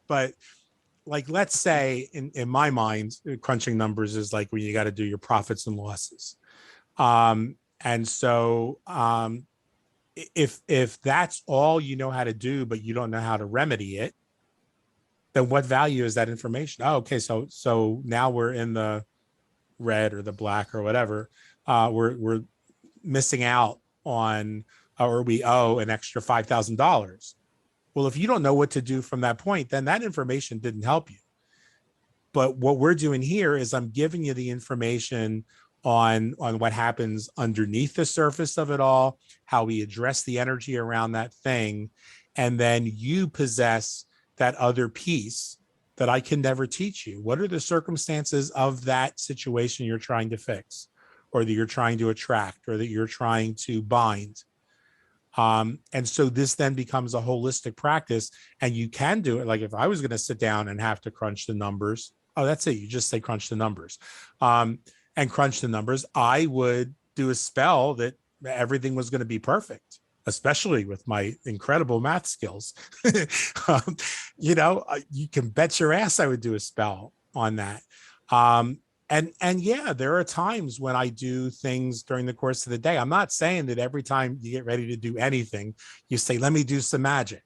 But like, let's say in my mind, crunching numbers is like when you got to do your profits and losses. And so if that's all you know how to do, but you don't know how to remedy it, then what value is that information? Oh, okay. So now we're in the red or the black or whatever. We're missing out on, or we owe an extra $5,000. Well, if you don't know what to do from that point, then that information didn't help you. But what we're doing here is I'm giving you the information on what happens underneath the surface of it all, how we address the energy around that thing, and then you possess that other piece that I can never teach you. What are the circumstances of that situation you're trying to fix, or that you're trying to attract, or that you're trying to bind? And so this then becomes a holistic practice, and you can do it. Like if I was going to sit down and have to crunch the numbers, oh, that's it. You just say crunch the numbers, and crunch the numbers. I would do a spell that everything was going to be perfect, especially with my incredible math skills. You can bet your ass I would do a spell on that. And yeah, there are times when I do things during the course of the day. I'm not saying that every time you get ready to do anything, you say, let me do some magic,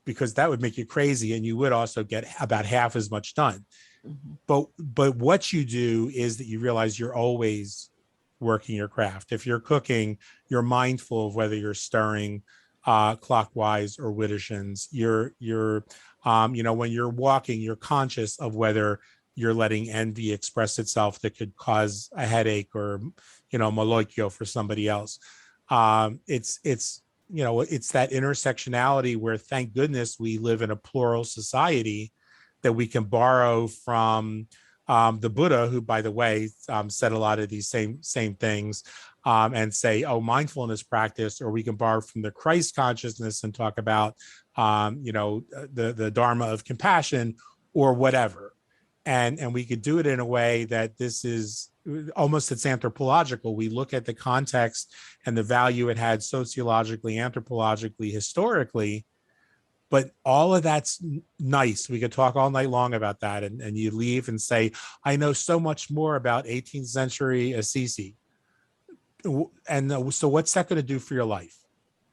because that would make you crazy. And you would also get about half as much done. Mm-hmm. But what you do is that you realize you're always working your craft. If you're cooking, you're mindful of whether you're stirring clockwise or widdershins. When you're walking, you're conscious of whether you're letting envy express itself that could cause a headache or, maloikyo for somebody else. It's that intersectionality where, thank goodness, we live in a plural society that we can borrow from the Buddha, who, by the way, said a lot of these same things, and say, oh, mindfulness practice, or we can borrow from the Christ consciousness and talk about, the Dharma of compassion or whatever. And we could do it in a way that this is almost, it's anthropological. We look at the context and the value it had sociologically, anthropologically, historically, but all of that's nice. We could talk all night long about that. And you leave and say, I know so much more about 18th century Assisi. And so what's that going to do for your life?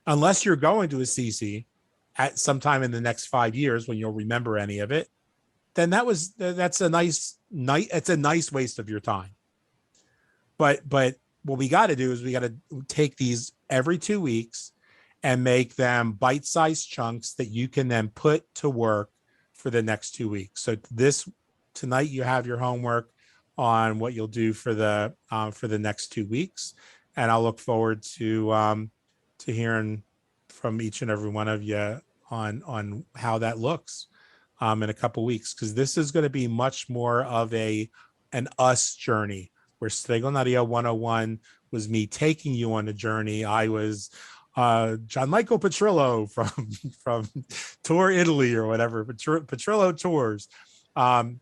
Unless you're going to Assisi at some time in the next 5 years when you'll remember any of it, then that's a nice night. It's a nice waste of your time. But what we got to do is we got to take these every 2 weeks and make them bite-sized chunks that you can then put to work for the next 2 weeks. So tonight you have your homework on what you'll do for the next 2 weeks, and I'll look forward to hearing from each and every one of you on how that looks in a couple of weeks, because this is going to be much more of an us journey, where Stregoneria 101 was me taking you on a journey. I was John Michael Petrillo from Tour Italy or whatever, Petrillo Tours. I'm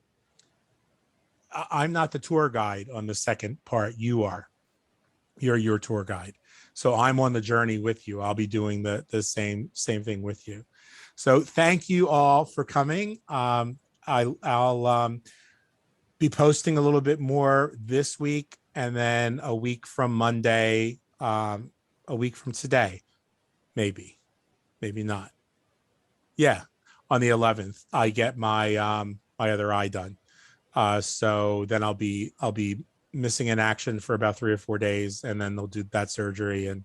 not the tour guide on the second part. You are. You're your tour guide. So I'm on the journey with you. I'll be doing the same thing with you. So thank you all for coming. I'll be posting a little bit more this week, and then a week from Monday, a week from today, maybe not. Yeah, on the 11th, I get my my other eye done. So then I'll be missing in action for about 3 or 4 days, and then they'll do that surgery. And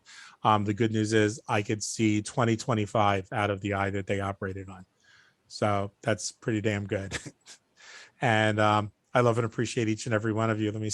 the good news is I could see 20/25 out of the eye that they operated on. So that's pretty damn good. And I love and appreciate each and every one of you. Let me